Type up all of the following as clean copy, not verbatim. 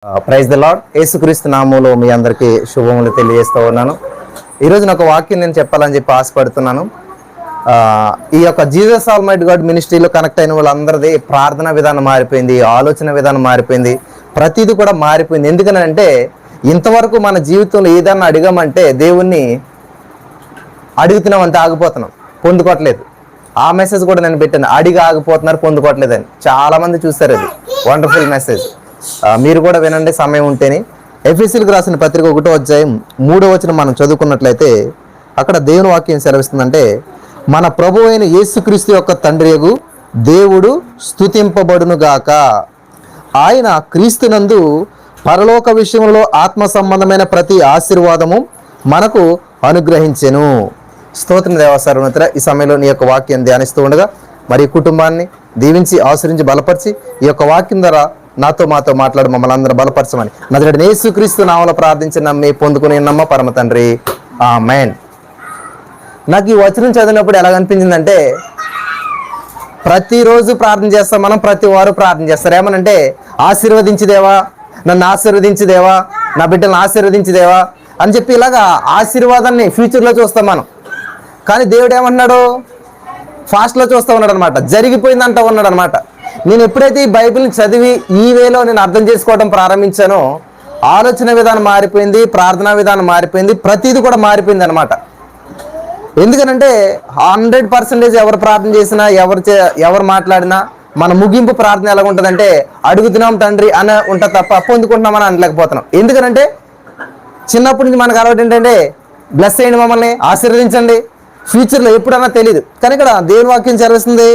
Praise the lord. యేసుక్రీస్తు నామములో మీ అందరికీ శుభములు తెలియజేస్తూ ఉన్నాను. ఈరోజు నాకు వాక్యం నేను చెప్పాలని చెప్పి ఆశపడుతున్నాను. ఈ యొక్క జీసస్ ఆల్మైటీ గాడ్ మినిస్ట్రీలో కనెక్ట్ అయిన వాళ్ళందరిది ప్రార్థన విధానం మారిపోయింది, ఆలోచన విధానం మారిపోయింది, ప్రతిదీ కూడా మారిపోయింది. ఎందుకనంటే ఇంతవరకు మన జీవితంలో ఏదన్నా అడిగామంటే దేవుణ్ణి అడుగుతున్నాం అంతే, ఆగిపోతున్నాం, పొందుకోవట్లేదు. ఆ మెసేజ్ కూడా నేను పెట్టాను, అడిగి ఆగిపోతున్నారు పొందుకోవట్లేదని. చాలామంది చూస్తారు, అది వండర్ఫుల్ మెసేజ్. మీరు కూడా వినండి సమయం ఉంటేనే. ఎఫెసీయులకు రాసిన పత్రిక 1వ అధ్యాయం 3వ వచనం మనం చదువుకున్నట్లయితే అక్కడ దేవుని వాక్యం సెలవిస్తుందంటే, మన ప్రభు అయిన యేసుక్రీస్తు యొక్క తండ్రియగు దేవుడు స్తుతింపబడునుగాక. ఆయన క్రీస్తునందు పరలోక విషయంలో ఆత్మ సంబంధమైన ప్రతి ఆశీర్వాదము మనకు అనుగ్రహించెను. స్తోత్రం దేవసారునితర. ఈ సమయంలో నీ యొక్క వాక్యం ధ్యానిస్తూ ఉండగా మరి కుటుంబాన్ని దీవించి ఆశ్రయించి బలపరిచి ఈ యొక్క వాక్యం ద్వారా మాతో మాట్లాడు, మమ్మల్ని అందరూ బలపరచమని నజరేయుడైన యేసుక్రీస్తు నామములో ప్రార్థించి నమ్మి పొందుకుని నమ్మ పరమ తండ్రి, ఆమేన్. నాకు ఈ వచనం చదివినప్పుడు ఎలాగనిపించిందంటే, ప్రతిరోజు ప్రార్థన చేస్తాం మనం, ప్రతి వారు ప్రార్థన చేస్తారు. ఏమనంటే, ఆశీర్వదించుదేవా, నన్ను ఆశీర్వదించుదేవా, నా బిడ్డలను ఆశీర్వదించుదేవా అని చెప్పి ఇలాగా ఆశీర్వాదాన్ని ఫ్యూచర్లో చూస్తాం మనం. కానీ దేవుడు ఏమన్నాడు, ఫాస్ట్లో చూస్తూ ఉన్నాడు అనమాట, జరిగిపోయిందంట ఉన్నాడు అనమాట. నేను ఎప్పుడైతే ఈ బైబిల్ని చదివి ఈ వేలో నేను అర్థం చేసుకోవడం ప్రారంభించానో ఆలోచన విధానం మారిపోయింది, ప్రార్థనా విధానం మారిపోయింది, ప్రతిదీ కూడా మారిపోయింది అనమాట. ఎందుకనంటే 100% ఎవరు ప్రార్థన చేసినా, ఎవరు మాట్లాడినా మన ముగింపు ప్రార్థన ఎలా ఉంటుందంటే, అడుగుతున్నాం తండ్రి అని ఉంటుంది తప్ప పొందుకుంటున్నామని అనలేకపోతున్నాం. ఎందుకనంటే చిన్నప్పటి నుంచి మనకు అలవాటు ఏంటంటే, బ్లెస్ చేయండి, మమ్మల్ని ఆశీర్వదించండి, ఫ్యూచర్లో ఎప్పుడన్నా తెలియదు. కానీ ఇక్కడ దేవుని వాక్యం చదివిస్తుంది,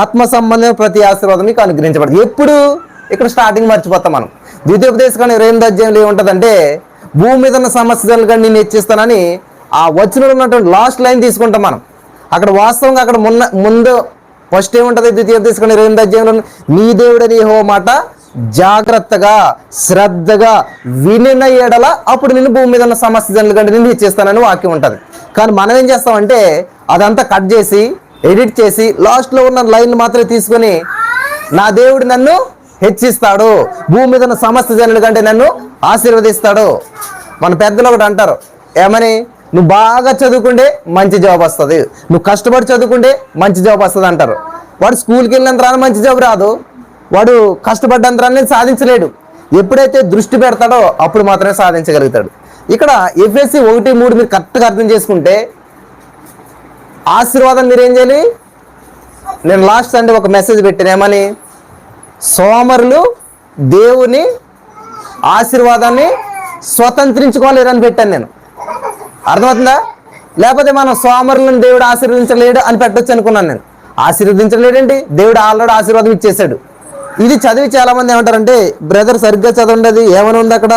ఆత్మ సంబంధం ప్రతి ఆశీర్వాదం మీకు అనుగ్రహించబడుతుంది. ఎప్పుడు ఇక్కడ స్టార్టింగ్ మర్చిపోతాం మనం. ద్వితీయోపదేశకాండం 28వ అధ్యాయంలో ఏముంటుందంటే, భూమి మీద ఉన్న సమస్యలు కానీ నేను హెచ్చిస్తానని ఆ వచనంలో ఉన్నటువంటి లాస్ట్ లైన్ తీసుకుంటాం మనం. అక్కడ వాస్తవంగా అక్కడ ముందు ఫస్ట్ ఏముంటుంది, ద్వితీయోపదేశకాండం 28వ అధ్యాయంలో, నీ దేవుడని యెహోవా మాట జాగ్రత్తగా శ్రద్ధగా వినిన ఎడల అప్పుడు నేను భూమి మీద ఉన్న సమస్యల కంటే నేను హెచ్చిస్తానని వాక్యం ఉంటుంది. కానీ మనం ఏం చేస్తామంటే అదంతా కట్ చేసి ఎడిట్ చేసి లాస్ట్లో ఉన్న లైన్ మాత్రమే తీసుకొని, నా దేవుడు నన్ను హెచ్చిస్తాడు, భూమి మీద ఉన్న సమస్త జనుల కంటే నన్ను ఆశీర్వదిస్తాడు. మన పెద్దలు ఒకటి అంటారు, ఏమని, నువ్వు బాగా చదువుకుంటే మంచి జాబ్ వస్తుంది, నువ్వు కష్టపడి చదువుకుంటే మంచి జాబ్ వస్తుంది అంటారు. వాడు స్కూల్కి వెళ్ళినంతరాన మంచి జాబ్ రాదు, వాడు కష్టపడ్డంతరాన్ని సాధించలేడు. ఎప్పుడైతే దృష్టి పెడతాడో అప్పుడు మాత్రమే సాధించగలుగుతాడు. ఇక్కడ ఎఫెసీ 1:3 మీరు కరెక్ట్గా అర్థం చేసుకుంటే, ఆశీర్వాదం మీరేం చేయాలి, నేను లాస్ట్ సండే ఒక మెసేజ్ పెట్టాను, ఏమని, సోమరులు దేవుని ఆశీర్వాదాన్ని స్వతంత్రించుకోలేరని పెట్టాను నేను. అర్థమవుతుందా? లేకపోతే మనం సోమరులను దేవుడు ఆశీర్వదించలేడు అని పెట్టొచ్చు అనుకున్నాను నేను. ఆశీర్వదించలేడండి, దేవుడు ఆల్రెడీ ఆశీర్వాదం ఇచ్చేసాడు. ఇది చదివి చాలామంది ఏమంటారంటే, బ్రదర్ సరిగ్గా చదవండి, అది ఏమని ఉంది అక్కడ,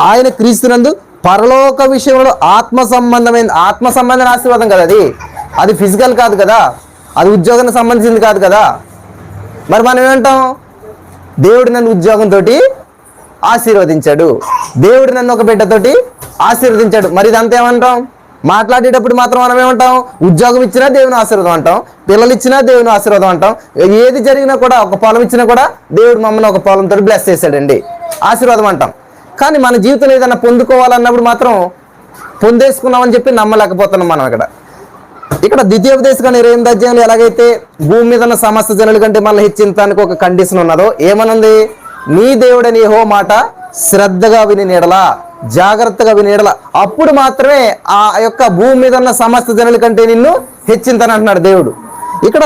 ఆయన క్రీస్తునందు పరలోక విషయంలో ఆత్మ సంబంధమైన ఆశీర్వాదం కదా అది ఫిజికల్ కాదు కదా, అది ఉద్యోగానికి సంబంధించింది కాదు కదా. మరి మనం ఏమంటాం, దేవుడు నన్ను ఉద్యోగంతో ఆశీర్వదించాడు, దేవుడు నన్ను ఒక బిడ్డతోటి ఆశీర్వదించాడు. మరి ఇదంతా ఏమంటాం, మాట్లాడేటప్పుడు మాత్రం మనం ఏమంటాం, ఉద్యోగం ఇచ్చినా దేవుని ఆశీర్వాదం అంటాం, పిల్లలు ఇచ్చినా దేవుని ఆశీర్వాదం అంటాం, ఏది జరిగినా కూడా, ఒక పొలం ఇచ్చినా కూడా దేవుడు మమ్మల్ని ఒక పొలంతో బ్లెస్ చేశాడండి, ఆశీర్వాదం అంటాం. కానీ మన జీవితంలో ఏదైనా పొందుకోవాలన్నప్పుడు మాత్రం పొందేసుకున్నామని చెప్పి నమ్మలేకపోతున్నాం మనం. ఇక్కడ ద్వితీయోపదేశకాండం 28వ అధ్యాయంలో ఎలాగైతే భూమి మీద ఉన్న సమస్త జనుల కంటే మళ్ళీ హెచ్చించడానికి ఒక కండిషన్ ఉన్నదో, ఏమనుంది, నీ దేవుడని యెహోవా మాట శ్రద్ధగా విని నీడలా, జాగ్రత్తగా విని నీడల, అప్పుడు మాత్రమే ఆ యొక్క భూమి మీద ఉన్న సమస్త జనుల కంటే నిన్ను హెచ్చింతని అంటున్నాడు దేవుడు. ఇక్కడ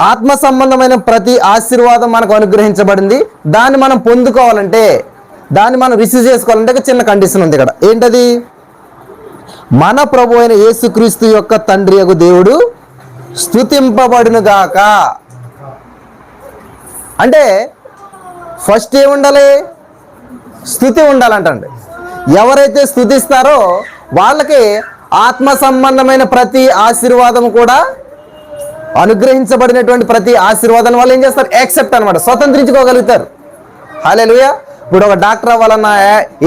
ఆత్మ సంబంధమైన ప్రతి ఆశీర్వాదం మనకు అనుగ్రహించబడింది. దాన్ని మనం పొందుకోవాలంటే, దాన్ని మనం రిసీవ్ చేసుకోవాలంటే ఒక చిన్న కండిషన్ ఉంది ఇక్కడ. ఏంటది, మన ప్రభు అయిన యేసుక్రీస్తు యొక్క తండ్రియగు దేవుడు స్తుతింపబడునుగాక. అంటే ఫస్ట్ ఏముండాలి, స్తుతి ఉండాలంటండి. ఎవరైతే స్తుతిస్తారో వాళ్ళకి ఆత్మ సంబంధమైన ప్రతి ఆశీర్వాదం కూడా, అనుగ్రహించబడినటువంటి ప్రతి ఆశీర్వాదాన్ని వాళ్ళు ఏం చేస్తారు, యాక్సెప్ట్ అనమాట, స్వతంత్రించుకోగలుగుతారు. హల్లెలూయా. ఇప్పుడు ఒక డాక్టర్ అవ్వాలన్నా,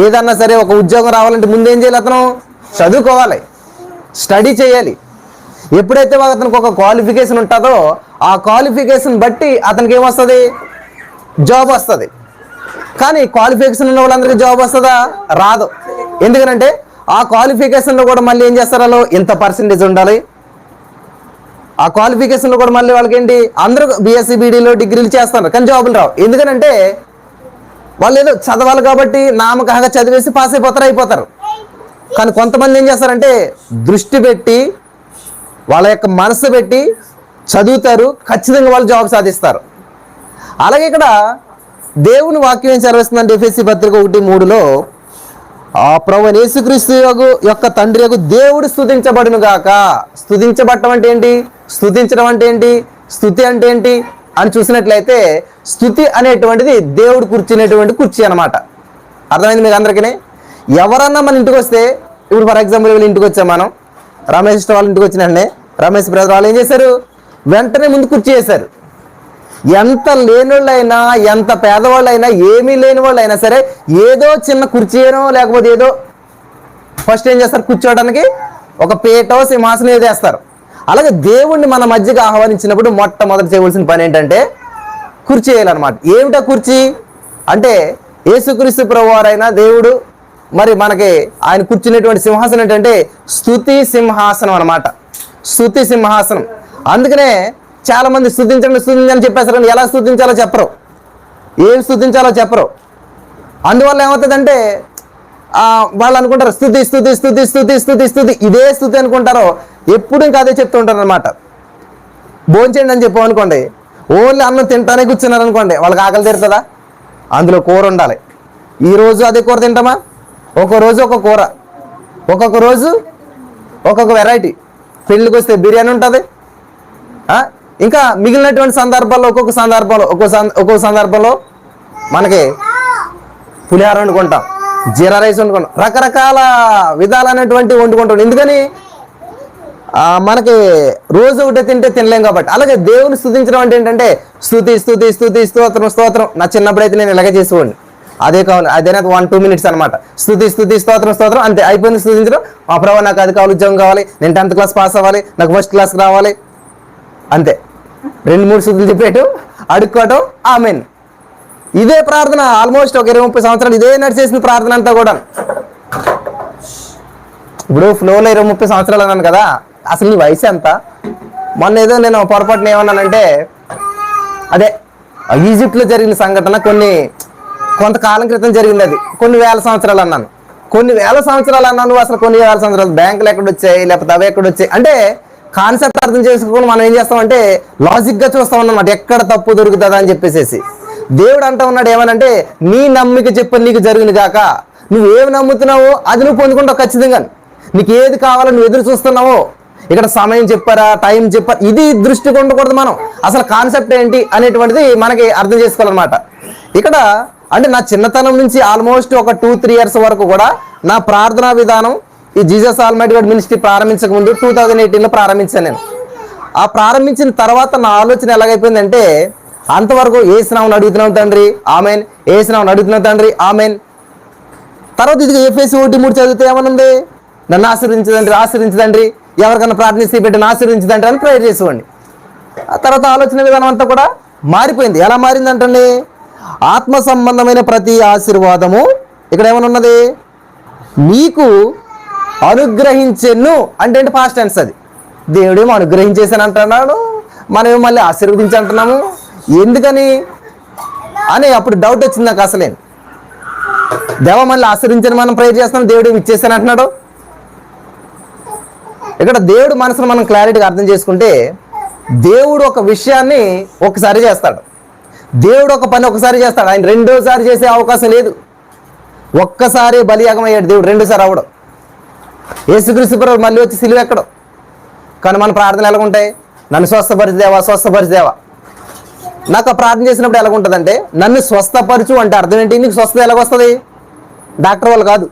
ఏదన్నా సరే, ఒక ఉద్యోగం రావాలంటే ముందేం చేయాలి, అతను చదువుకోవాలి, స్టడీ చేయాలి. ఎప్పుడైతే అతనికి ఒక క్వాలిఫికేషన్ ఉంటుందో ఆ క్వాలిఫికేషన్ బట్టి అతనికి ఏమొస్తుంది? జాబ్ వస్తుంది. కానీ క్వాలిఫికేషన్ ఉన్న వాళ్ళందరికీ జాబ్ వస్తుందా? రాదు. ఎందుకనంటే ఆ క్వాలిఫికేషన్లో కూడా మళ్ళీ ఏం చేస్తారు? వాళ్ళు ఇంత పర్సెంటేజ్ ఉండాలి. ఆ క్వాలిఫికేషన్లో కూడా మళ్ళీ వాళ్ళకి ఏంటి? అందరూ బీఎస్సీ బీడీలో డిగ్రీలు చేస్తారు, కానీ జాబులు రావు. ఎందుకనంటే వాళ్ళు ఏదో చదవాలి కాబట్టి నామకంగా చదివేసి పాస్ అయిపోతారు. కానీ కొంతమంది ఏం చేస్తారంటే దృష్టి పెట్టి వాళ్ళ యొక్క మనసు పెట్టి చదువుతారు, ఖచ్చితంగా వాళ్ళు జాబ్ సాధిస్తారు. అలాగే ఇక్కడ దేవుని వాక్యం ఏం చదివిస్తుందంటే ఎఫెసీ పత్రిక 1:3లో ఆ ప్రభువైన యేసుక్రీస్తు యొక్క తండ్రి యొక్క దేవుడు స్తుతించబడును గాక. స్తుతించబడటం అంటే ఏంటి? స్తుతించడం అంటే ఏంటి? స్తుతి అంటే ఏంటి అని చూసినట్లయితే స్తుతి అనేటువంటిది దేవుడు కూర్చునేటువంటి కుర్చీ అనమాట. అర్థమైంది మీకు అందరికీ? ఎవరన్నా మన ఇంటికి వస్తే, ఇప్పుడు ఫర్ ఎగ్జాంపుల్ వీళ్ళ ఇంటికి వచ్చాం మనం, రమేష్ వాళ్ళ ఇంటికి వచ్చినండి, రమేష్ బ్రదర్ వాళ్ళు ఏం చేశారు? వెంటనే ముందు కుర్చీ వేశారు. ఎంత లేనివాళ్ళైనా, ఎంత పేదవాళ్ళైనా, ఏమీ లేని వాళ్ళు అయినా సరే ఏదో చిన్న కుర్చీనో లేకపోతే ఏదో ఫస్ట్ ఏం చేస్తారు? కూర్చోవడానికి ఒక పీటో సింహాసనం ఏదో వేస్తారు. అలాగే దేవుణ్ణి మన మధ్యగా ఆహ్వానించినప్పుడు మొట్టమొదటి చేయవలసిన పని ఏంటంటే కుర్చీ వేయాలన్నమాట. ఏమిటా కుర్చీ అంటే యేసుక్రీస్తు ప్రభువారైన దేవుడు మరి మనకి ఆయన కూర్చునేటువంటి సింహాసనం ఏంటంటే స్తుతి సింహాసనం అనమాట. స్తుతి సింహాసనం. అందుకనే చాలా మంది స్తుతించండి చెప్పేస్తారు, కానీ ఎలా స్తుతించాలో చెప్పరు, ఏం స్తుతించాలో చెప్పరు. అందువల్ల ఏమవుతుందంటే వాళ్ళు అనుకుంటారు స్తుతి స్తుతి స్తుతి స్తుతి స్తుతి స్తుతి, ఇదే స్తుతి అనుకుంటారో, ఎప్పుడు ఇంకా అదే చెప్తూ ఉంటారు అనమాట. భోంచేయండి అని చెప్పాం అనుకోండి, ఓన్లీ అన్నం తింటానే కూర్చున్నారు అనుకోండి, వాళ్ళకి ఆకలి తీరుతుందా? అందులో కూర ఉండాలి. ఈరోజు అదే కూర తింటామా? ఒక్కో రోజు ఒక్కొక్క కూర, ఒక్కొక్క రోజు ఒక్కొక్క వెరైటీ. పెళ్ళికి వస్తే బిర్యానీ ఉంటుంది. ఇంకా మిగిలినటువంటి సందర్భాల్లో ఒక్కొక్క సందర్భంలో మనకి పులిహార వండుకుంటాం, జీరా రైస్ వండుకుంటాం, రకరకాల విధాలైనటువంటి వండుకుంటాం. ఎందుకని? మనకి రోజు ఒకటే తింటే తినలేం కాబట్టి. అలాగే దేవుని స్తుతించడం అంటే ఏంటంటే స్తుతి స్తుతి స్తుతి స్తోత్రం స్తోత్రం. నా చిన్నప్పుడైతే నేను ఇలాగే చేసేవాడిని. అదే కావాలి, అదేనా 1-2 minutes అనమాట. స్తుతి స్తుతి స్తోత్రం స్తోత్రం అంతే, అయిపోయింది స్తుతించడం. మా ప్రభు నాకు అది కావాలి, ఉద్యోగం కావాలి, నేను 10th class పాస్ అవ్వాలి, నాకు ఫస్ట్ క్లాస్కి రావాలి, అంతే. 2-3 స్తుతులు చెప్పేయటం, అడుక్కోవటం, ఆమెన్. ఇదే ప్రార్థన ఆల్మోస్ట్ ఒక 20-30 సంవత్సరాలు ఇదే నడిచేసిన ప్రార్థన అంతా కూడా. ఇప్పుడు ఫ్లోలో 20-30 సంవత్సరాలు అన్నాను కదా, అసలు నీ వయసు ఎంత? మొన్న ఏదో నేను పొరపాటున ఏమన్నానంటే, అదే ఈజిప్ట్లో జరిగిన సంఘటన కొంతకాలం క్రితం జరిగింది, అది కొన్ని వేల సంవత్సరాలు అన్నాను. కొన్ని వేల సంవత్సరాలు అన్నాను, అసలు కొన్ని వేల సంవత్సరాలు బ్యాంకులు ఎక్కడొచ్చాయి, లేకపోతే అవి ఎక్కడొచ్చాయి అంటే కాన్సెప్ట్ అర్థం చేసుకుని మనం ఏం చేస్తామంటే లాజిక్గా చూస్తాం అన్నమాట, ఎక్కడ తప్పు దొరుకుతుందా అని చెప్పేసి. దేవుడు అంటూ ఉన్నాడు ఏమనంటే, నీ నమ్మిక చెప్పని నీకు జరిగింది కాక, నువ్వేమి నమ్ముతున్నావో అది నువ్వు పొందుకుంటావు ఖచ్చితంగా. నీకు ఏది కావాలో నువ్వు ఎదురు చూస్తున్నావో, ఇక్కడ సమయం చెప్పారా, టైం చెప్పారా, ఇది దృష్టికి ఉండకూడదు. మనం అసలు కాన్సెప్ట్ ఏంటి అనేటువంటిది మనకి అర్థం చేసుకోవాలన్నమాట. ఇక్కడ అంటే నా చిన్నతనం నుంచి ఆల్మోస్ట్ ఒక 2-3 years వరకు కూడా నా ప్రార్థనా విధానం ఈ జీసస్ ఆల్మైటీ గాడ్ మినిస్ట్రీ ప్రారంభించక ముందు 2018లో ప్రారంభించాను నేను. ఆ ప్రారంభించిన తర్వాత నా ఆలోచన ఎలాగైపోయిందంటే, అంతవరకు ఏసునామమున అడుగుతున్నాం తండ్రి ఆమెన్, ఏసునామమున అడుగుతున్నాం తండ్రి ఆమెన్. తర్వాత ఇది ఎఫెసీ 1:3 చదివితే ఏమనుంది? నన్ను ఆశీర్వదించదండ్రి, ఎవరికన్నా ప్రార్థిస్తే బిడ్డను ఆశీర్వదించదండ్రి అని ప్రేయర్ చేసేవాడిని. ఆ తర్వాత ఆలోచన విధానం అంతా కూడా మారిపోయింది. ఎలా మారిందంటండి? ఆత్మ సంబంధమైన ప్రతి ఆశీర్వాదము ఇక్కడ ఏమనున్నది? నీకు అనుగ్రహించెను అంటే ఏంటి? Past tense. అది దేవుడేమో అనుగ్రహించేసాను అంటున్నాడు, మనమేమో మళ్ళీ ఆశీర్వదించి అంటున్నాము. ఎందుకని అని అప్పుడు డౌట్ వచ్చింది నాకు. అసలే దేవ మళ్ళీ ఆశీర్వించని మనం ప్రేయర్ చేస్తున్నాం, దేవుడు ఇచ్చేసాను అంటున్నాడు. ఇక్కడ దేవుడు మనసును మనం క్లారిటీగా అర్థం చేసుకుంటే, దేవుడు ఒక విషయాన్ని ఒకసారి చేస్తాడు, దేవుడు ఒక పని ఒకసారి చేస్తాడు, ఆయన రెండోసారి చేసే అవకాశం లేదు. ఒక్కసారి బలియాగం అయ్యాడు దేవుడు, రెండోసారి అవ్వడం. యేసుక్రీస్తు ప్రభువు మళ్ళీ వచ్చి సిలువ ఎక్కడం. కానీ మన ప్రార్థనలు ఎలాగుంటాయి? నన్ను స్వస్థపరిచేదేవా, స్వస్థపరిచేదేవా. నాకు ఆ ప్రార్థన చేసినప్పుడు ఎలాగుంటుందంటే, నన్ను స్వస్థపరచు అంటే అర్థం ఏంటి? నీకు స్వస్థత ఎలాగొస్తుంది? డాక్టర్ వాళ్ళు కాదు.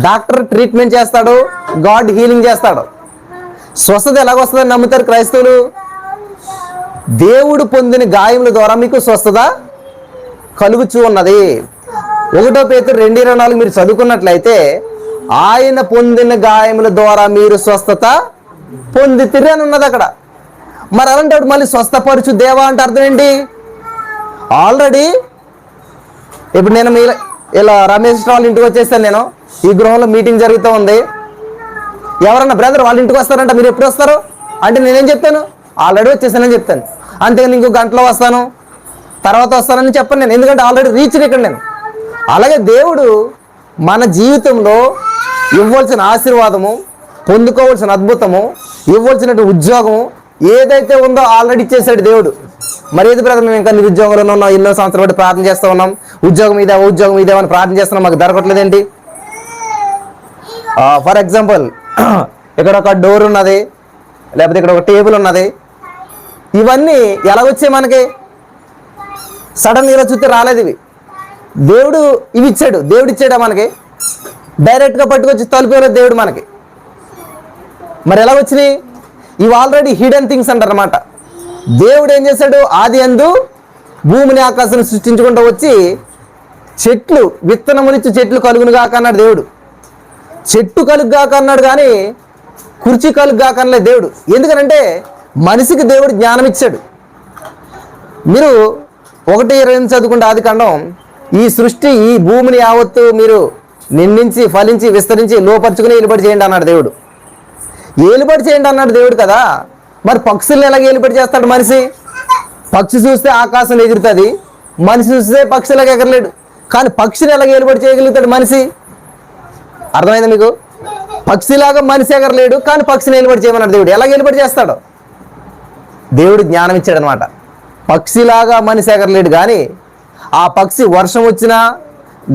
డాక్టర్ ట్రీట్మెంట్ చేస్తాడు, గాడ్ హీలింగ్ చేస్తాడు. స్వస్థత ఎలాగొస్తుందని నమ్ముతారు క్రైస్తవులు? దేవుడు పొందిన గాయముల ద్వారా మీకు స్వస్థత కలుగుచూ ఉన్నది. 1 పేతురు 2:24 మీరు చదువుకున్నట్లయితే, ఆయన పొందిన గాయముల ద్వారా మీరు స్వస్థత పొందితిరి అని ఉన్నది అక్కడ. మరి అలాంటప్పుడు మళ్ళీ స్వస్థపరచు దేవా అంటే అర్థం ఏంటి? ఆల్రెడీ ఇప్పుడు నేను ఇలా రమేష్ వాళ్ళ ఇంటికి వచ్చేస్తాను. నేను ఈ గృహంలో మీటింగ్ జరుగుతూ ఉంది. ఎవరన్నా బ్రదర్ వాళ్ళ ఇంటికి వస్తారంట, మీరు ఎప్పుడు వస్తారు అంటే నేనేం చెప్తాను? ఆల్రెడీ వచ్చేసానని చెప్తాను. అంతేగాని ఇంకో గంటలో వస్తాను, తర్వాత వస్తానని చెప్పను నేను, ఎందుకంటే ఆల్రెడీ రీచ్ ఇక్కడ నేను. అలాగే దేవుడు మన జీవితంలో ఇవ్వాల్సిన ఆశీర్వాదము, పొందుకోవాల్సిన అద్భుతము, ఇవ్వాల్సిన ఉద్యోగము ఏదైతే ఉందో ఆల్రెడీ ఇచ్చేసాడు దేవుడు. మరి ఏది బ్రదర్ మేము ఇంకా నిరుద్యోగంలో ఉన్నాం, ఎన్నో సంవత్సరాలు బట్టి ప్రార్థన చేస్తూ ఉన్నాం, ఉద్యోగం ఇదే అని ప్రార్థన చేస్తున్నాం, మాకు దొరకట్లేదేంటి? ఫర్ ఎగ్జాంపుల్ ఇక్కడ ఒక డోర్ ఉన్నది, లేకపోతే ఇక్కడ ఒక టేబుల్ ఉన్నది. ఇవన్నీ ఎలా వచ్చాయి మనకి? సడన్గా ఇలా చూస్తే రాలేదు ఇవి. దేవుడు ఇవి ఇచ్చాడు. దేవుడు ఇచ్చాడా మనకి? డైరెక్ట్గా పట్టుకొచ్చి తలుపుకోలేదు దేవుడు మనకి. మరి ఎలా వచ్చినాయి? ఇవి ఆల్రెడీ హిడెన్ థింగ్స్ అంటారు అన్నమాట. దేవుడు ఏం చేశాడు? ఆది యందు భూమిని ఆకాశం సృష్టించుకుంటూ వచ్చి చెట్లు, విత్తనమునిచ్చి చెట్లు కలుగునుగాక అన్నాడు దేవుడు. చెట్టు కలుగుగాక అన్నాడు కానీ కుర్చీ కలుగుగాక అనలేదు దేవుడు. ఎందుకనంటే మనిషికి దేవుడు జ్ఞానం ఇచ్చాడు. మీరు 1:20 చదువుకుంటే ఆదికాండం, ఈ సృష్టి, ఈ భూమిని యావత్తు మీరు నిండించి ఫలించి విస్తరించి లోపరుచుకుని ఏలుబడి చేయండి అన్నాడు దేవుడు. ఏలుబడి చేయండి అన్నాడు దేవుడు కదా. మరి పక్షుల్ని ఎలాగ ఏలుబడి చేస్తాడు మనిషి? పక్షి చూస్తే ఆకాశం ఎగురుతుంది, మనిషి చూస్తే పక్షులకు ఎగరలేడు. కానీ పక్షిని ఎలాగ ఏలుబడి చేయగలుగుతాడు మనిషి? అర్థమైందా మీకు? పక్షిలాగా మనిషి ఎగరలేడు, కానీ పక్షిని ఏలుబడి చేయమన్నాడు దేవుడు. ఎలాగ ఏలుబడి చేస్తాడు? దేవుడు జ్ఞానం ఇచ్చాడు అనమాట. పక్షిలాగా మనిషి ఎగరలేడు, కానీ ఆ పక్షి వర్షం వచ్చినా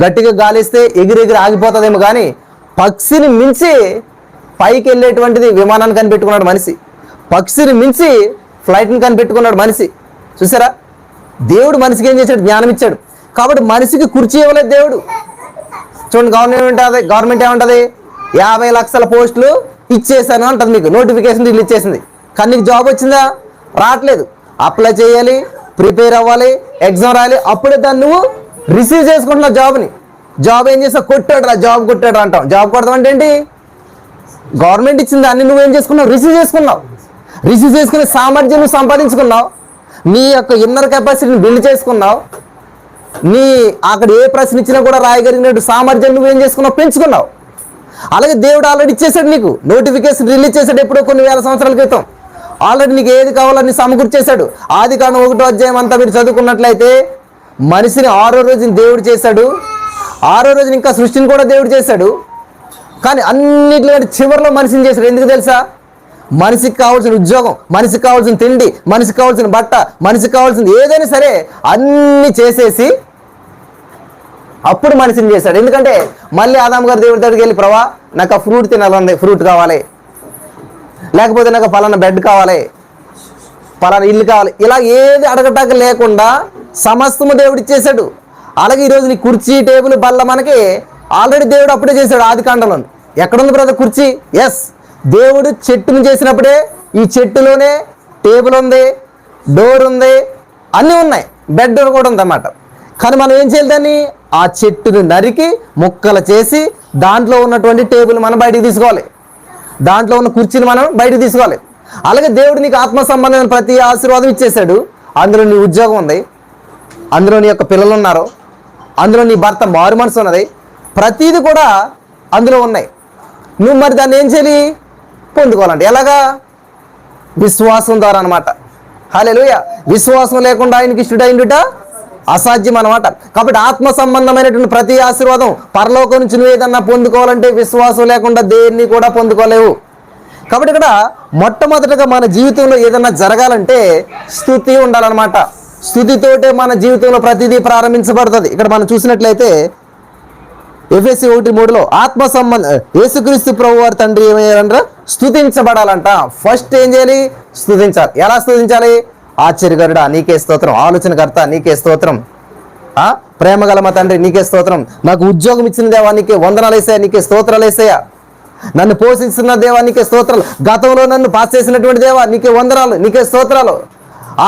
గట్టిగా గాలిస్తే ఎగిరెగిరి ఆగిపోతుందేమో, కానీ పక్షిని మించి పైకి వెళ్ళేటువంటిది విమానాన్ని కనిపెట్టుకున్నాడు మనిషి. పక్షిని మించి ఫ్లైట్ని కనిపెట్టుకున్నాడు మనిషి. చూసారా? దేవుడు మనిషికి ఏం చేశాడు? జ్ఞానం ఇచ్చాడు. కాబట్టి మనిషికి కుర్చీ ఇవ్వలేదు దేవుడు. చూడండి, గవర్నమెంట్ ఏమంటుంది? 50 లక్షల పోస్టులు ఇచ్చేసాను అంటది, మీకు నోటిఫికేషన్ రిలీజ్ చేసింది. కానీ నీకు జాబ్ వచ్చిందా? రావట్లేదు. అప్లై చేయాలి, ప్రిపేర్ అవ్వాలి, ఎగ్జామ్ రాయాలి, అప్పుడే దాన్ని నువ్వు రిసీవ్ చేసుకుంటున్నావు జాబ్ని. జాబ్ ఏం చేస్తావు? జాబ్ కొట్టాడు అంటాం. జాబ్ కొడతాం అంటే ఏంటి? గవర్నమెంట్ ఇచ్చిన దాన్ని నువ్వేం చేసుకున్నావు? రిసీవ్ చేసుకున్నావు. రిసీవ్ చేసుకునే సామర్థ్యం నువ్వు సంపాదించుకున్నావు. నీ యొక్క ఇన్నర్ కెపాసిటీని బిల్డ్ చేసుకున్నావు. నీ అక్కడ ఏ ప్రశ్న ఇచ్చినా కూడా రాయగలిగినట్టు సామర్థ్యం నువ్వేం చేసుకున్నావు? పెంచుకున్నావు. అలాగే దేవుడు ఆల్రెడీ ఇచ్చేసాడు నీకు. నోటిఫికేషన్ రిలీజ్ చేశాడు ఎప్పుడో కొన్ని వేల సంవత్సరాల క్రితం. ఆల్రెడీ నీకు ఏది కావాలని సమకూర్చేశాడు. ఆదికాండం 1వ అధ్యాయం అంతా మీరు చదువుకున్నట్లయితే మనిషిని 6వ రోజుని దేవుడు చేశాడు. 6వ రోజున ఇంకా సృష్టిని కూడా దేవుడు చేశాడు. కానీ అన్నిటిలో చివరిలో మనిషిని చేశాడు. ఎందుకు తెలుసా? మనిషికి కావాల్సిన ఉద్యోగం, మనిషికి కావాల్సిన తిండి, మనిషికి కావాల్సిన బట్ట, మనిషికి కావాల్సింది ఏదైనా సరే అన్నీ చేసేసి అప్పుడు మనిషిని చేశాడు. ఎందుకంటే మళ్ళీ ఆదాము గారు దేవుడి దగ్గరికి వెళ్ళి, ప్రభా నాకు ఆ ఫ్రూట్ తినాలండి, ఫ్రూట్ కావాలి, లేకపోతే నాకు పలానా బెడ్ కావాలి, పలానా ఇల్లు కావాలి, ఇలా ఏది అడగటాక లేకుండా సమస్తము దేవుడు ఇచ్చేశాడు. అలాగే ఈరోజు నీ కుర్చీ, టేబుల్, బల్ల మనకి ఆల్రెడీ దేవుడు అప్పుడే చేశాడు. ఆదికాండంలో ఎక్కడుంది బ్రదర్ కుర్చీ? ఎస్, దేవుడు చెట్టును చేసినప్పుడే ఈ చెట్టులోనే టేబుల్ ఉంది, డోర్ ఉంది, అన్నీ ఉన్నాయి, బెడ్ కూడా ఉందన్నమాట. కానీ మనం ఏం చేయాలి? దాన్ని ఆ చెట్టును నరికి ముక్కలు చేసి దాంట్లో ఉన్నటువంటి టేబుల్ మనం బయటికి తీసుకోవాలి, దాంట్లో ఉన్న కుర్చీని మనం బయటికి తీసుకోవాలి. అలాగే దేవుడు నీకు ఆత్మ సంబంధమైన ప్రతి ఆశీర్వాదం ఇచ్చేశాడు. అందులో నీ ఉద్యోగం ఉంది, అందులో నీ యొక్క పిల్లలు ఉన్నారు, అందులో నీ భర్త మారు మనసు ఉన్నది, ప్రతీది కూడా అందులో ఉన్నాయి. నువ్వు మరి దాన్ని ఏం చేయాలి? పొందుకోవాలంటే ఎలాగా? విశ్వాసం ద్వారా అనమాట. హల్లెలూయా. విశ్వాసం లేకుండా ఆయనకి ఇష్టడైనట అసాధ్యం అనమాట. కాబట్టి ఆత్మ సంబంధమైనటువంటి ప్రతి ఆశీర్వాదం పరలోకం నుంచి నువ్వు ఏదన్నా పొందుకోవాలంటే విశ్వాసం లేకుండా దేన్ని కూడా పొందుకోలేవు. కాబట్టి ఇక్కడ మొట్టమొదటిగా మన జీవితంలో ఏదన్నా జరగాలంటే స్తుతి ఉండాలన్నమాట. స్తుతితోటే మన జీవితంలో ప్రతిదీ ప్రారంభించబడుతుంది. ఇక్కడ మనం చూసినట్లయితే ఎఫెసీ 1:3 ఆత్మ సంబంధ యేసుక్రీస్తు ప్రభు వారి తండ్రి ఏమయ్యారంట? స్తుతించబడాలంట. ఫస్ట్ ఏం చేయాలి? స్తుతించాలి. ఎలా స్తుతించాలి? ఆశ్చర్యకరుడా నీకే స్తోత్రం, ఆలోచనకర్త నీకే స్తోత్రం, ప్రేమగల మా తండ్రి నీకే స్తోత్రం, నాకు ఉద్యోగం ఇచ్చిన దేవా నీకే వందనాలు వేసాయా, నీకే స్తోత్రాలు వేసాయా, నన్ను పోషిస్తున్న దేవా నీకే స్తోత్రాలు, గతంలో నన్ను పాస్ చేసినటువంటి దేవా నీకే వందనాలు, నీకే స్తోత్రాలు,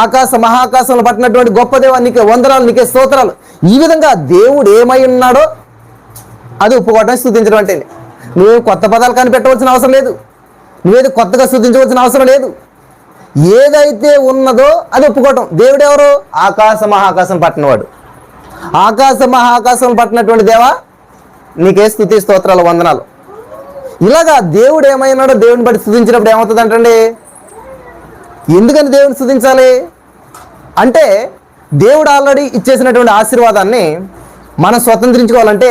ఆకాశ మహాకాశంలో పట్టినటువంటి గొప్ప దేవా నీకే వందనాలు, నీకే స్తోత్రాలు. ఈ విధంగా దేవుడు ఏమై ఉన్నాడో అది ఒప్పుకోవడానికి స్తుతించడం అంటే. నువ్వు కొత్త పదాలు కనిపెట్టవలసిన అవసరం లేదు, నువ్వేది కొత్తగా స్తుతించవలసిన అవసరం లేదు. ఏదైతే ఉన్నదో అది ఒప్పుకోవటం. దేవుడు ఎవరు? ఆకాశ మహాకాశం పట్టినవాడు. ఆకాశ మహాకాశం పట్టినటువంటి దేవా నీకే స్తుతి స్తోత్రాలు వందనాలు. ఇలాగా దేవుడు ఏమైనాడో దేవుని బట్టి స్తుతించినప్పుడు ఏమవుతుంది అంటండి? ఎందుకని దేవుని స్తుతించాలి అంటే దేవుడు ఆల్రెడీ ఇచ్చేసినటువంటి ఆశీర్వాదాన్ని మనం స్వతంత్రించుకోవాలంటే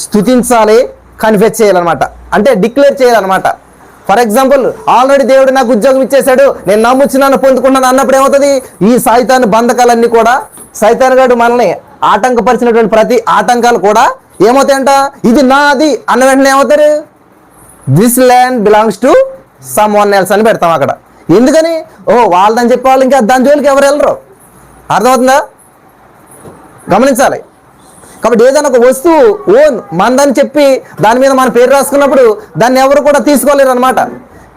స్తుతించాలి, కన్ఫెస్ చేయాలన్నమాట. అంటే డిక్లేర్ చేయాలన్నమాట. ఫర్ ఎగ్జాంపుల్, ఆల్రెడీ దేవుడు నాకు ఉద్యోగం ఇచ్చేశాడు, నేను నమ్ముచున్నాను, పొందుకున్నాను అన్నప్పుడు ఏమవుతుంది? ఈ సైతాను బంధకాలన్నీ కూడా, సైతాను గారు మనల్ని ఆటంకపరిచినటువంటి ప్రతి ఆటంకాలు కూడా ఏమవుతాయంట? ఇది నాది అన్న వెంటనే ఏమవుతారు? This land belongs to some one else అని పెడతాం అక్కడ. ఎందుకని? వాళ్ళదని చెప్పేవాళ్ళు ఇంకా దాని జోలికి ఎవరు వెళ్ళరు. అర్థమవుతుందా? గమనించాలి. కాబట్టి ఏదైనా ఒక వస్తువు ఓన్ మందని చెప్పి దాని మీద మన పేరు రాసుకున్నప్పుడు దాన్ని ఎవరు కూడా తీసుకోలేరు అనమాట.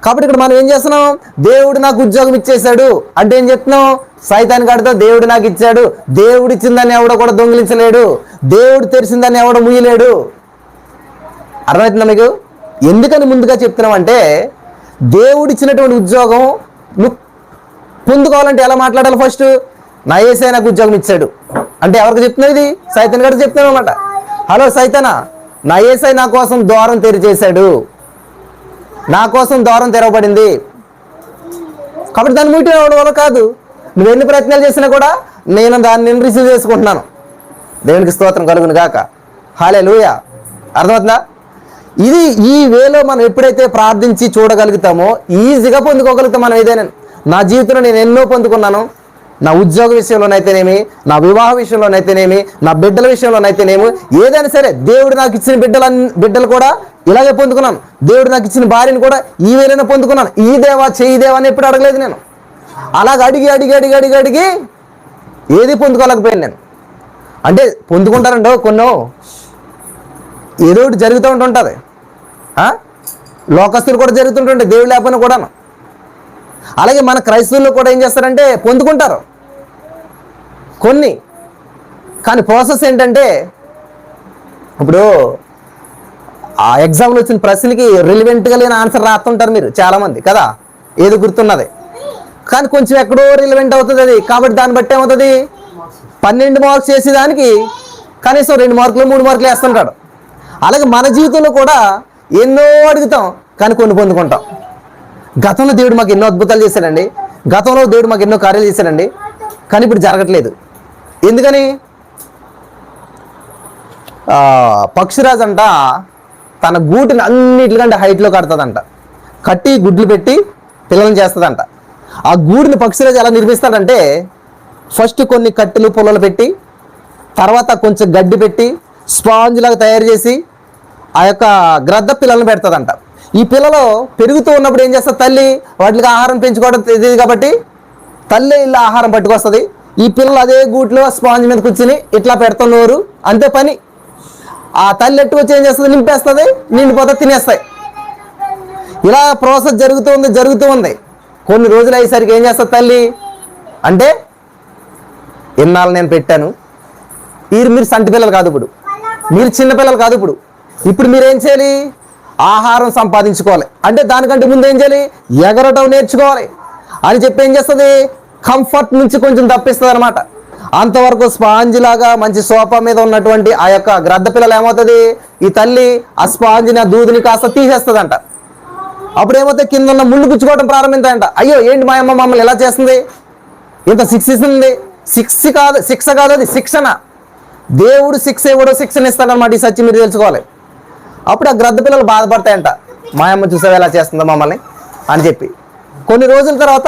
కాబట్టి ఇక్కడ మనం ఏం చేస్తున్నాం? దేవుడు నాకు ఉద్యోగం ఇచ్చేశాడు అంటే ఏం చెప్తున్నాం? సైతాన్ గాడితో దేవుడు నాకు ఇచ్చాడు, దేవుడు ఇచ్చిందని ఎవడో కూడా దొంగిలించలేడు, దేవుడు తెరిచిందని ఎవడో ముయ్యలేడు. అర్థమవుతుందా మీకు? ఎందుకని ముందుగా చెప్తున్నాం అంటే దేవుడు ఇచ్చినటువంటి ఉద్యోగం నువ్వు పొందుకోవాలంటే ఎలా మాట్లాడాలి? ఫస్ట్ నా యేసయ్య నాకు ఉద్యోగం ఇచ్చాడు అంటే ఎవరికి చెప్తున్నావు? ఇది సైతాన్ గారికి చెప్తున్నావు అనమాట. హలో సైతానా, నా యేసయ్య నా కోసం ద్వారం తెరిచేశాడు, నా కోసం ద్వారం తెరవబడింది. కాబట్టి దాన్ని ముట్టి వల్ల కాదు. నువ్వు ఎన్ని ప్రయత్నాలు చేసినా కూడా నేను దాన్ని రిసీవ్ చేసుకుంటున్నాను. దేవునికి స్తోత్రం కలుగును గాక. హల్లెలూయా. అర్థమవుతుందా? ఇది ఈ వేలో మనం ఎప్పుడైతే ప్రార్థించి చూడగలుగుతామో ఈజీగా పొందుకోగలుగుతాం మనం ఏదైనా. నా జీవితంలో నేను ఎన్నో పొందుకున్నాను. నా ఉద్యోగ విషయంలోనైతేనేమి, నా వివాహ విషయంలోనైతేనేమి, నా బిడ్డల విషయంలోనైతేనేమి, ఏదైనా సరే దేవుడు నాకు ఇచ్చిన బిడ్డలు కూడా ఇలాగే పొందుకున్నాను. దేవుడు నాకు ఇచ్చిన భార్యను కూడా ఈ వేళనే పొందుకున్నాను. ఈ దేవా చేయి దేవా అని ఎప్పుడు అడగలేదు నేను. అలాగ అడిగి అడిగి అడిగి అడిగి అడిగి ఏది పొందుకోలేకపోయాను నేను. అంటే పొందుకుంటారండో కొన్నో, ఏదో ఒకటి జరుగుతూ ఉంటుంటుంది. లోకస్తులు కూడా జరుగుతుంటుంటే దేవుడు లేకపోయినా కూడాను. అలాగే మన క్రైస్తవుల్లో కూడా ఏం చేస్తారంటే పొందుకుంటారు కొన్ని. కానీ ప్రాసెస్ ఏంటంటే ఇప్పుడు ఆ ఎగ్జామ్లో వచ్చిన ప్రశ్నకి రిలివెంట్గా లేని ఆన్సర్ రాస్తుంటారు మీరు చాలామంది కదా, ఏది గుర్తున్నది. కానీ కొంచెం ఎక్కడో రిలివెంట్ అవుతుంది అది. కాబట్టి దాన్ని బట్టి ఏమవుతుంది? 12 మార్క్స్ చేసేదానికి కనీసం 2 మార్కులు 3 మార్కులు వేస్తుంటాడు. అలాగే మన జీవితంలో కూడా ఎన్నో అడుగుతాం కానీ కొన్ని పొందుకుంటాం. గతంలో దేవుడు మాకు ఎన్నో అద్భుతాలు చేశాడండి, గతంలో దేవుడు మాకు ఎన్నో కార్యాలు చేశాడండి, కానీ ఇప్పుడు జరగట్లేదు. ఎందుకని? పక్షిరాజు అంట తన గూటిని అన్నిటికంటే హైట్లో కడుతుందంట, కట్టి గుడ్లు పెట్టి పిల్లలను చేస్తుందంట. ఆ గూడిని పక్షిరాజు ఎలా నిర్మిస్తాడంటే ఫస్ట్ కొన్ని కట్టెలు పొలాలు పెట్టి, తర్వాత కొంచెం గడ్డి పెట్టి స్పాంజ్ లాగా తయారు చేసి ఆ యొక్క గ్రద్ద పిల్లలను పెడుతుందంట. ఈ పిల్లలు పెరుగుతూ ఉన్నప్పుడు ఏం చేస్తుంది? తల్లి వాటికి ఆహారం పెంచుకోవడం తెలియదు కాబట్టి తల్లి ఇలా ఆహారం పట్టుకొస్తుంది. ఈ పిల్లలు అదే గూట్లో స్పాంజ్ మీద కూర్చుని ఇట్లా పెడుతున్నారు, అంతే పని. ఆ తల్లి ఎట్టు వచ్చి ఏం చేస్తుంది? నింపేస్తుంది, నిండిపోతే తినేస్తాయి. ఇలా ప్రాసెస్ జరుగుతూ ఉంది. కొన్ని రోజులు అయ్యేసరికి ఏం చేస్తుంది తల్లి అంటే, ఇన్నాళ్ళు నేను పెట్టాను, మీరు సంటి పిల్లలు కాదు, ఇప్పుడు మీరు చిన్నపిల్లలు కాదు, ఇప్పుడు మీరేం చేయాలి? ఆహారం సంపాదించుకోవాలి. అంటే దానికంటే ముందు ఏం చేయాలి? ఎగరటం నేర్చుకోవాలి అని చెప్పి ఏం చేస్తుంది? కంఫర్ట్ నుంచి కొంచెం తప్పిస్తుంది అనమాట. అంతవరకు స్పాంజ్ లాగా మంచి సోఫా మీద ఉన్నటువంటి ఆ యొక్క గ్రద్ద పిల్లలు ఏమవుతుంది? ఈ తల్లి ఆ స్పాంజ్ని, ఆ దూదిని కాస్త తీసేస్తుందంట. అప్పుడు ఏమవుతుంది? కింద ఉన్న ముళ్ళు గుచ్చుకోవడం ప్రారంభించాయంట. అయ్యో ఏంటి మా అమ్మ మమ్మల్ని ఎలా చేస్తుంది, ఇంత శిక్ష ఇస్తుంది. శిక్ష కాదు అది శిక్షణ. దేవుడు శిక్ష ఇవ్వడో శిక్షణ ఇస్తాడనమాట. ఈ సత్యం మీరు తెలుసుకోవాలి. అప్పుడు ఆ గ్రద్ద పిల్లలు బాధపడతాయంట, మా అమ్మ చూసావు ఎలా చేస్తుందో మమ్మల్ని అని చెప్పి. కొన్ని రోజుల తర్వాత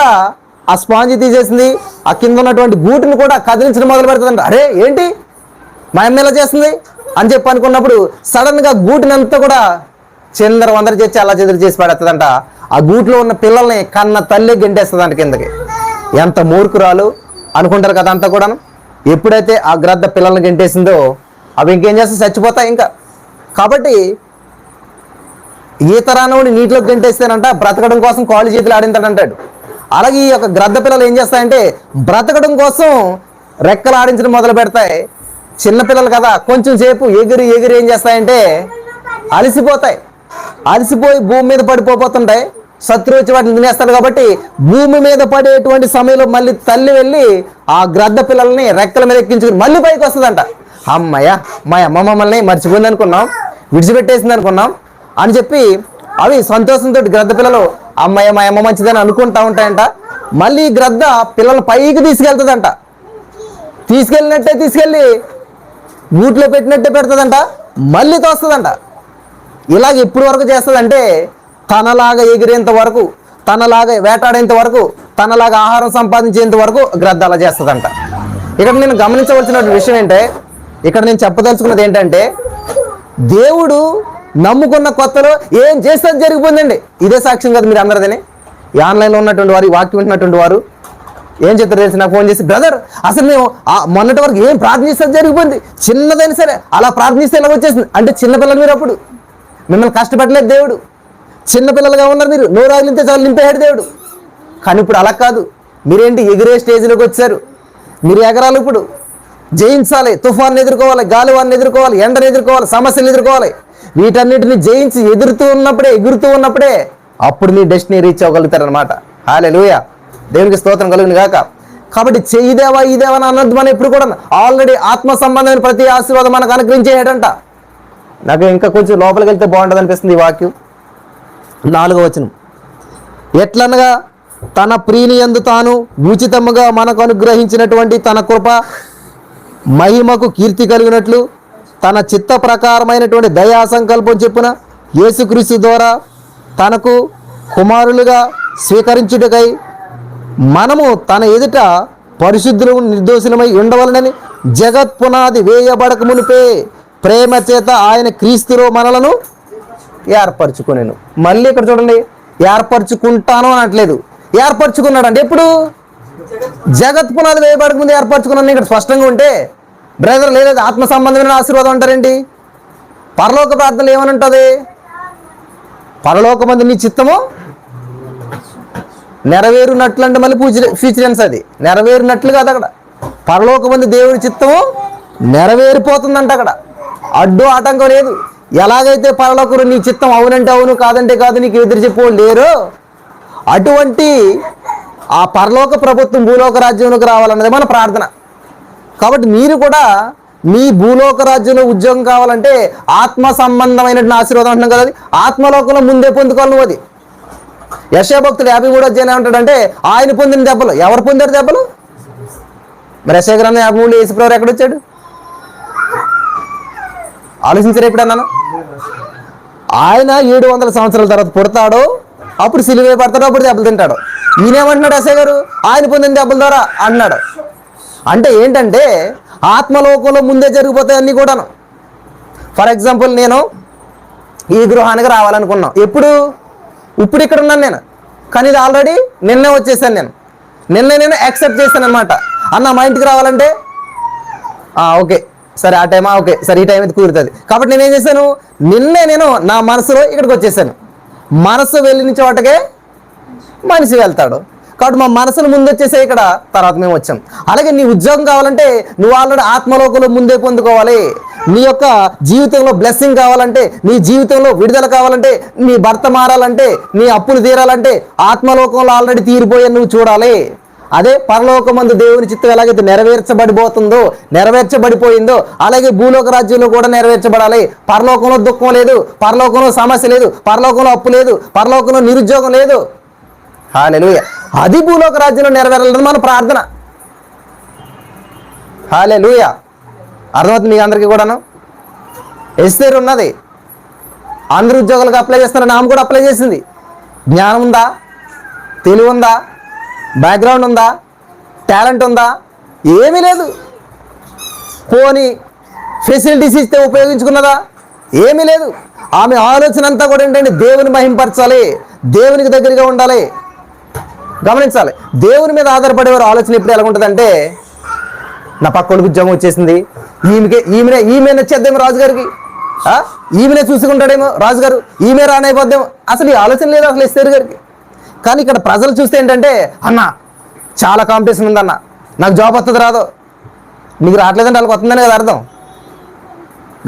ఆ స్పాంజ్ తీసేసింది, ఆ కింద ఉన్నటువంటి గూటిని కూడా కదిలించడం మొదలు పెడుతుందంట. అరే ఏంటి మా అమ్మ ఎలా చేస్తుంది అని చెప్పి అనుకున్నప్పుడు సడన్గా గూటిని అంతా కూడా చిందర చేసి అలా చెదురు చేసి పడేస్తుందంట. ఆ గూట్లో ఉన్న పిల్లల్ని కన్న తల్లి గెంటేస్తుందంట కిందకి. ఎంత మూర్ఖురాలు అనుకుంటారు కదా అంతా కూడా. ఎప్పుడైతే ఆ గ్రద్ద పిల్లల్ని గెంటేసిందో అవి ఇంకేం చేస్తే చచ్చిపోతాయి ఇంకా. కాబట్టి ఈత రానవుని నీటిలోకి గెంటేస్తేనంట బ్రతకడం కోసం కాళ్ళు చేతులు ఆడింతాడంటాడు. అలాగే ఈ యొక్క గ్రద్ద పిల్లలు ఏం చేస్తాయంటే బ్రతకడం కోసం రెక్కలు ఆడించడం మొదలు పెడతాయి. చిన్నపిల్లలు కదా, కొంచెం సేపు ఎగిరి ఎగిరి ఏం చేస్తాయంటే అలసిపోతాయి. అలసిపోయి భూమి మీద పడిపోతుంటాయి. శత్రువు వచ్చి వాటిని తినేస్తాడు. కాబట్టి భూమి మీద పడేటువంటి సమయంలో మళ్ళీ తల్లి వెళ్ళి ఆ గ్రద్ద పిల్లల్ని రెక్కల మీద ఎక్కించుకుని మళ్ళీ పైకి వస్తుందంట. అమ్మయ్య, మా అమ్మ మమ్మల్ని మర్చిపోయింది అనుకున్నాం, విడిచిపెట్టేసింది అనుకున్నాం అని చెప్పి అవి సంతోషంతో గ్రద్ద పిల్లలు అమ్మయ్య మా అమ్మ మంచిదని అనుకుంటా ఉంటాయంట. మళ్ళీ గ్రద్ద పిల్లలు పైకి తీసుకెళ్తుందంట. తీసుకెళ్ళినట్టే తీసుకెళ్ళి గూట్లో పెట్టినట్టే పెడుతుందంట, మళ్ళీ తోస్తుందంట. ఇలాగ ఎప్పుడు వరకు చేస్తుందంటే తనలాగా ఎగిరేంత వరకు, తనలాగా వేటాడేంత వరకు, తనలాగా ఆహారం సంపాదించేంత వరకు గ్రద్ద అలా చేస్తుందంట. ఇక్కడ నేను గమనించవలసిన విషయం ఏంటంటే, ఇక్కడ నేను చెప్పదలుచుకున్నది ఏంటంటే, దేవుడు నమ్ముకున్న కొత్తలో ఏం చేస్తే జరిగిపోయిందండి. ఇదే సాక్ష్యం కదా మీరు అందరిదని. ఈ ఆన్లైన్లో ఉన్నటువంటి వారు, ఈ వాక్యం వింటున్నటువంటి వారు ఏం చెప్తారు తెలిసి నాకు ఫోన్ చేసి, బ్రదర్ అసలు మేము మొన్నటి వరకు ఏం ప్రార్థిస్తే జరిగిపోయింది, చిన్నదైనా సరే అలా ప్రార్థిస్తే ఇలా వచ్చేసింది. అంటే చిన్నపిల్లలు మీరు, అప్పుడు మిమ్మల్ని కష్టపెట్టలేదు దేవుడు, చిన్నపిల్లలుగా ఉన్నారు మీరు, నోరు ఆగిలింతే చాలు నింపేయాడు దేవుడు. కానీ ఇప్పుడు అలా కాదు, మీరేంటి ఎగిరే స్టేజ్లోకి వచ్చారు. మీరు ఎగరాలి, ఇప్పుడు జయించాలి, తుఫాన్ని ఎదుర్కోవాలి, గాలివాన్ని ఎదుర్కోవాలి, ఎండను ఎదుర్కోవాలి, సమస్యలు ఎదుర్కోవాలి. వీటన్నిటిని జయించి ఎగురుతూ ఉన్నప్పుడే అప్పుడు మీ డెస్టినీ రీచ్ అవ్వగలుగుతారనమాట. హల్లెలూయా, దేవునికి స్తోత్రం కలుగును గాక. కాబట్టి చెయ్యిదేవా ఈ దేవా అన్నది మనం ఎప్పుడు కూడా ఆల్రెడీ ఆత్మ సంబంధమైన ప్రతి ఆశీర్వాదం మనకు అనుగ్రహించేయడంట. నాకు ఇంకా కొంచెం లోపలికి వెళ్తే బాగుంటుంది అనిపిస్తుంది ఈ వాక్యం. 4వ వచనం, ఎట్లనగా తన ప్రియుని యందు తాను ఉచితముగా మనకు అనుగ్రహించినటువంటి తన కృప మహిమకు కీర్తి కలిగినట్లు తన చిత్త ప్రకారమైనటువంటి దయా సంకల్పం చెప్పున యేసుక్రీస్తు ద్వారా తనకు కుమారులుగా స్వీకరించుటకై మనము తన ఎదుట పరిశుద్ధులు నిర్దోషులమై ఉండవలనని జగత్ పునాది వేయబడక మునిపే ప్రేమ చేత ఆయన క్రీస్తులో మనలను ఏర్పరచుకునేను. మళ్ళీ ఇక్కడ చూడండి, ఏర్పరచుకుంటాను అనట్లేదు, ఏర్పరచుకున్నాడు అంటే ఎప్పుడు? జగత్ పునాది వేయబడక ముందు ఏర్పరచుకున్నాను. ఇక్కడ స్పష్టంగా ఉంటే బ్రదర్ లేదు ఆత్మ సంబంధమైన ఆశీర్వాదం అంటారేంటి? పరలోక ప్రార్థనలు ఏమని ఉంటుంది? పరలోకమందు నీ చిత్తము నెరవేరునట్లు అంటే మళ్ళీ ఫ్యూచరెన్స్, అది నెరవేరినట్లు కాదు. అక్కడ పరలోకమందు దేవుడి చిత్తము నెరవేరిపోతుందంట. అక్కడ అడ్డు ఆటంకం లేదు. ఎలాగైతే పరలోకరు నీ చిత్తం అవునంటే అవును, కాదంటే కాదు, నీకు ఎదురు చెప్పు లేరు, అటువంటి ఆ పరలోక ప్రభుత్వం భూలోక రాజ్యంలోకి రావాలన్నది మన ప్రార్థన. కాబట్టి మీరు కూడా మీ భూలోక రాజ్యంలో ఉద్యోగం కావాలంటే ఆత్మ సంబంధమైనటువంటి ఆశీర్వాదం అంటున్నాం కదా, అది ఆత్మలోకంలో ముందే పొందుకోవాలి నువ్వు. అది యెషయా భక్తుడు 53వ అధ్యాయం ఏమంటాడంటే, ఆయన పొందిన దెబ్బలు ఎవరు పొందారు దెబ్బలు? మరి యెషయా గ్రంథం 53 యేసుప్రభువు ఎక్కడొచ్చాడు? ఆలోచించారు ఎప్పుడన్నాను? ఆయన 700 సంవత్సరాల తర్వాత పుడతాడు, అప్పుడు సిలువ పడతాడు, అప్పుడు దెబ్బలు తింటాడు. ఈయనేమంటున్నాడు యెషయా గారు? ఆయన పొందిన దెబ్బల ద్వారా అన్నాడు. అంటే ఏంటంటే ఆత్మలోకంలో ముందే జరిగిపోతాయి అన్నీ కూడాను. ఫర్ ఎగ్జాంపుల్, నేను ఈ గృహానికి రావాలనుకున్నాను. ఇప్పుడు ఇక్కడ ఉన్నాను నేను, కానీ ఇది ఆల్రెడీ నిన్నే వచ్చేసాను. నేను యాక్సెప్ట్ చేశాను అనమాట. అన్న మా ఇంటికి రావాలంటే ఓకే సరే, ఆ టైమా ఓకే సరే, ఈ టైం అయితే కుదురుతుంది. కాబట్టి నేనేం చేశాను, నేను నా మనసులో ఇక్కడికి వచ్చేసాను. మనసు వెళ్ళిన చోటకే మనిషి వెళ్తాడు. కాబట్టి మా మనసును ముందు వచ్చేసే ఇక్కడ, తర్వాత మేము వచ్చాం. అలాగే నీ ఉద్యోగం కావాలంటే నువ్వు ఆల్రెడీ ఆత్మలోకంలో ముందే పొందుకోవాలి. నీ యొక్క జీవితంలో బ్లెస్సింగ్ కావాలంటే, నీ జీవితంలో విడుదల కావాలంటే, నీ భర్త మారాలంటే, నీ అప్పులు తీరాలంటే ఆత్మలోకంలో ఆల్రెడీ తీరిపోయే నువ్వు చూడాలి. అదే పరలోకమందు దేవుని చిత్తం ఎలాగైతే నెరవేర్చబడిపోయిందో అలాగే భూలోక రాజ్యంలో కూడా నెరవేర్చబడాలి. పరలోకంలో దుఃఖం లేదు, పరలోకంలో సమస్య లేదు, పరలోకంలో అప్పు లేదు, పరలోకంలో నిరుద్యోగం లేదు. హల్లెలూయా, అది భూలోక రాజ్యంలో నెరవేరాలని మన ప్రార్థన. హల్లెలూయా, అర్థమవుతుంది మీకు అందరికీ కూడాను. ఎస్తేరు ఉన్నది, అందరు ఉద్యోగాలకు అప్లై చేస్తారని ఆమె కూడా అప్లై చేసింది. జ్ఞానం ఉందా? తెలివి ఉందా? బ్యాక్గ్రౌండ్ ఉందా? టాలెంట్ ఉందా? ఏమీ లేదు. పోనీ ఫెసిలిటీస్ ఇస్తే ఉపయోగించుకున్నదా? ఏమీ లేదు. ఆమె ఆలోచన అంతా కూడా ఏంటంటే దేవుని మహింపరచాలి, దేవునికి దగ్గరగా ఉండాలి. గమనించాలి, దేవుని మీద ఆధారపడేవారు ఆలోచన ఎప్పుడు ఎలా ఉంటుందంటే, నా పక్కడికి ఉద్యోగం వచ్చేసింది, ఈమె నచ్చేద్దేమో రాజుగారికి, ఈమెనే చూసుకుంటాడేమో రాజుగారు, ఈమె రానైపోద్దేమో. అసలు ఈ ఆలోచన లేదు అసలు ఎస్తేరు గారికి. కానీ ఇక్కడ ప్రజలు చూస్తే ఏంటంటే, అన్న చాలా కాంపిటీషన్ ఉందన్న, నాకు జాబ్ వస్తుంది రాదో. నీకు రావట్లేదంటే వాళ్ళకి వస్తుందనే కదా అర్థం.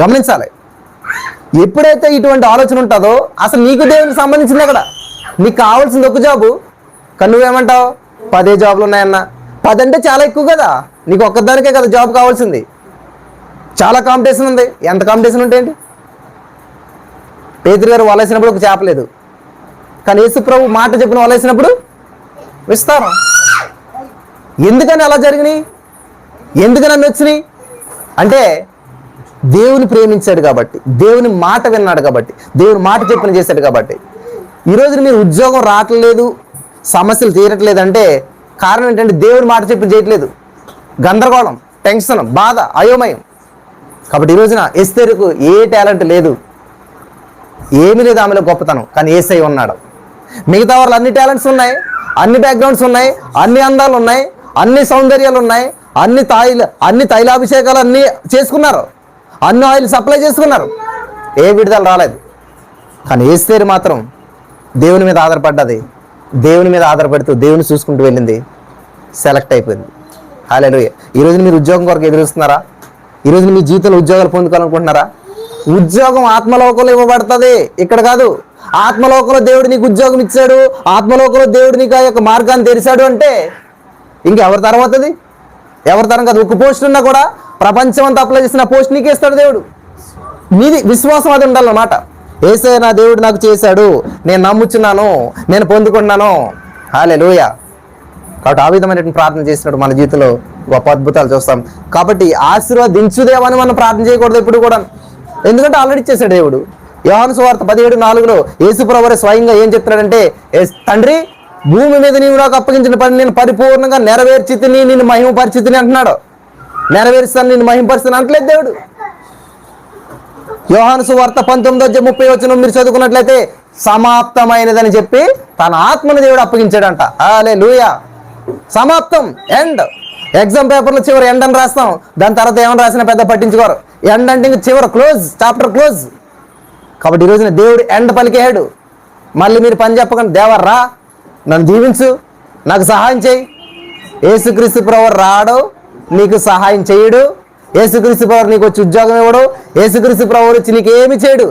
గమనించాలి, ఎప్పుడైతే ఇటువంటి ఆలోచన ఉంటుందో అసలు నీకు దేవునికి సంబంధించింది అక్కడ. నీకు కావాల్సింది ఒక జాబు, కానీ నువ్వేమంటావు 10 జాబులు ఉన్నాయన్న. 10 అంటే చాలా ఎక్కువ కదా, నీకు ఒక్కదానికే కదా జాబ్ కావాల్సింది. చాలా కాంపిటీషన్ ఉంది. ఎంత కాంపిటీషన్ ఉంటే ఏంటి? పేతురు గారు వలేసినప్పుడు ఒక చేప లేదు, కానీ యేసు ప్రభు మాట చెప్పిన వలేసినప్పుడు విస్తారం. ఎందుకని అలా జరిగినాయి? ఎందుకని అన్ని వచ్చినాయి అంటే దేవుని ప్రేమించాడు కాబట్టి, దేవుని మాట విన్నాడు కాబట్టి, దేవుని మాట చెప్పిన చేశాడు కాబట్టి. ఈరోజు మీరు ఉద్యోగం రావట్లేదు, సమస్యలు తీరట్లేదు అంటే కారణం ఏంటంటే దేవుని మాట చెప్పిన చేయట్లేదు. గందరగోళం, టెన్షన్, బాధ, అయోమయం. కాబట్టి ఈ రోజున ఎస్తేరుకు ఏ టాలెంట్ లేదు, ఏమీ లేదు ఆమెలో గొప్పతనం, కానీ యేసయ్య ఉన్నాడు. మిగతా వాళ్ళు అన్ని టాలెంట్స్ ఉన్నాయి, అన్ని బ్యాక్గ్రౌండ్స్ ఉన్నాయి, అన్ని అందాలు ఉన్నాయి, అన్ని సౌందర్యాలు ఉన్నాయి, అన్ని తైలాభిషేకాలు అన్నీ చేసుకున్నారు, అన్ని ఆయిల్ సప్లై చేసుకున్నారు, ఏ విడుదల రాలేదు. కానీ ఎస్తేరు మాత్రం దేవుని మీద ఆధారపడ్డది. దేవుని మీద ఆధారపడుతూ దేవుని చూసుకుంటూ వెళ్ళింది, సెలెక్ట్ అయిపోయింది. హల్లెలూయా. ఈరోజు మీరు ఉద్యోగం కొరకు ఎదురుస్తున్నారా? ఈరోజు మీ జీవితంలో ఉద్యోగాలు పొందుకోవాలనుకుంటున్నారా? ఉద్యోగం ఆత్మలోకంలో ఇవ్వబడుతుంది, ఇక్కడ కాదు. ఆత్మలోకంలో దేవుడు నీకు ఉద్యోగం ఇచ్చాడు, ఆత్మలోకంలో దేవుడు నీకు ఆ యొక్క మార్గాన్ని తెరిచాడు అంటే ఇంకెవరి తరం అవుతుంది? ఎవరి తరం కాదు. ఒక పోస్ట్ ఉన్నా కూడా ప్రపంచం అంతా అప్లై చేసిన పోస్ట్ నీకే ఇస్తాడు దేవుడు. మీది విశ్వాసం అది ఉండాలన్నమాట. యేసయ్య నా దేవుడు నాకు చేశాడు, నేను నమ్ముచున్నాను, నేను పొందుకున్నాను. హల్లెలూయా. కాబట్టి ఆ విధమైనటువంటి ప్రార్థన చేసినప్పుడు మన జీవితంలో గొప్ప అద్భుతాలు చూస్తాం. కాబట్టి ఆశీర్వదించుదేవని మనం ప్రార్థన చేయకూడదు ఎప్పుడు కూడా, ఎందుకంటే ఆల్రెడీ ఇచ్చేసాడు దేవుడు. యోహాను సువార్త 17:4 యేసుప్రభువే స్వయంగా ఏం చెప్తున్నాడంటే, తండ్రి భూమి మీద నీవు నాకు అప్పగించిన పని నేను పరిపూర్ణంగా నెరవేర్చితిని, నేను మహిమపరిచితిని అంటున్నాడు. నెరవేరుస్తాను, నేను మహిమపరుస్తాను అంటలేదు దేవుడు. యోహాను సువార్త 19:30 మీరు చదువుకున్నట్లయితే సమాప్తమైనదని చెప్పి తన ఆత్మను దేవుడు అప్పగించాడంట. హల్లెలూయా. సమాప్తం, ఎండ్. ఎగ్జామ్ పేపర్లో చివరి ఎండ్ అని రాస్తాం, దాని తర్వాత ఏమని రాసినా పెద్ద పట్టించుకోరు. ఎండ్ అంటే ఇంక చివరి, క్లోజ్, చాప్టర్ క్లోజ్. కాబట్టి ఈ రోజున దేవుడు ఎండ్ పలికేయాడు. మళ్ళీ మీరు పని చెప్పకండి, దేవా రా, నన్ను జీవించు, నాకు సహాయం చేయి. యేసుక్రీస్తు ప్రభువు రాడు, నీకు సహాయం చేయడు. యేసుక్రీస్తు ప్రభువు నీకు వచ్చి ఉద్యోగం ఇవ్వడు. యేసుక్రీస్తు ప్రభువు వచ్చి నీకు ఏమి చేయడు.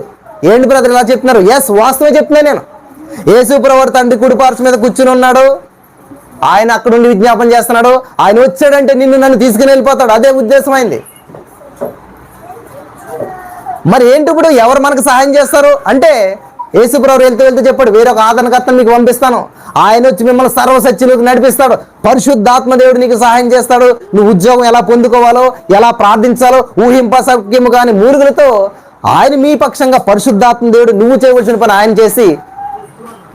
ఏంటి బ్రదర్ ఇలా చెప్తున్నారు? ఎస్, వాస్తవమే చెప్తున్నా నేను. యేసు ప్రభువు తండ్రి కుడి పార్శ్వ మీద కూర్చుని ఉన్నాడు, ఆయన అక్కడ నుండి విజ్ఞాపన చేస్తున్నాడు. ఆయన వచ్చాడంటే నన్ను తీసుకుని వెళ్ళిపోతాడు, అదే ఉద్దేశం అయింది. మరి ఏంటి ఇప్పుడు ఎవరు మనకు సహాయం చేస్తారు అంటే యేసు ప్రభువు వెళ్తూ చెప్పాడు, వేరొక ఆదరణకర్తను మీకు పంపిస్తాను, ఆయన వచ్చి మిమ్మల్ని సర్వసత్యంలోకి నడిపిస్తాడు. పరిశుద్ధాత్మ దేవుడు నీకు సహాయం చేస్తాడు. నువ్వు ఉద్యోగం ఎలా పొందుకోవాలో, ఎలా ప్రార్థించాలో ఊహింపశక్యము కాని మూరుగులతో ఆయన మీ పక్షంగా పరిశుద్ధాత్మ దేవుడు నువ్వు చేయవలసిన పని ఆయన చేసి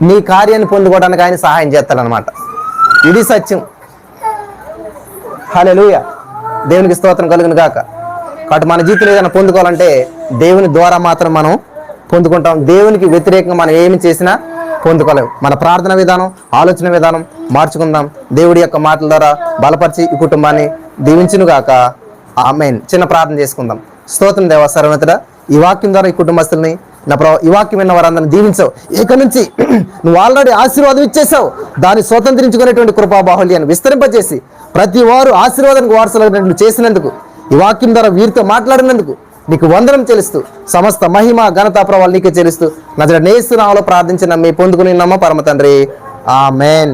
నీ కార్యాన్ని పొందుకోవడానికి ఆయన సహాయం చేస్తాడనమాట. ఇది సత్యం. హల్లెలూయా. దేవునికి స్తోత్రం కలుగును గాక. కాబట్టి మన జీవితంలో ఏదైనా పొందుకోవాలంటే దేవుని ద్వారా మాత్రం మనం పొందుకుంటాం. దేవునికి వ్యతిరేకంగా మనం ఏమి చేసినా పొందుకోలేము. మన ప్రార్థన విధానం, ఆలోచన విధానం మార్చుకుందాం. దేవుడి యొక్క మాటల ద్వారా బలపరిచి ఈ కుటుంబాన్ని దీవించును గాక. ఆమేన్. చిన్న ప్రార్థన చేసుకుందాం. స్తోత్రం దేవా సర్వోన్నతుడా, ఈ వాక్యం ద్వారా ఈ కుటుంబస్తుల్ని నా ఈ వాక్యం విన్న వారందరిని దీవించావు. ఇక నుంచి నువ్వు ఆల్రెడీ ఆశీర్వాదం ఇచ్చేసావు, దాన్ని స్వతంత్రించుకునేటువంటి కృపా బాహుళ్యాన్ని విస్తరింపజేసి ప్రతి వారు ఆశీర్వాదానికి వారసులు చేసినందుకు, ఈ వాక్యం ద్వారా వీరితో మాట్లాడినందుకు నీకు వందనం చెల్లిస్తూ, సమస్త మహిమ ఘనతా ప్రభావాలు నీకే చెల్లిస్తూ నజరేయుని యేసు నామములో ప్రార్థించిన మీ పొందుకుని నమ్మ పరమ తండ్రి. ఆమేన్.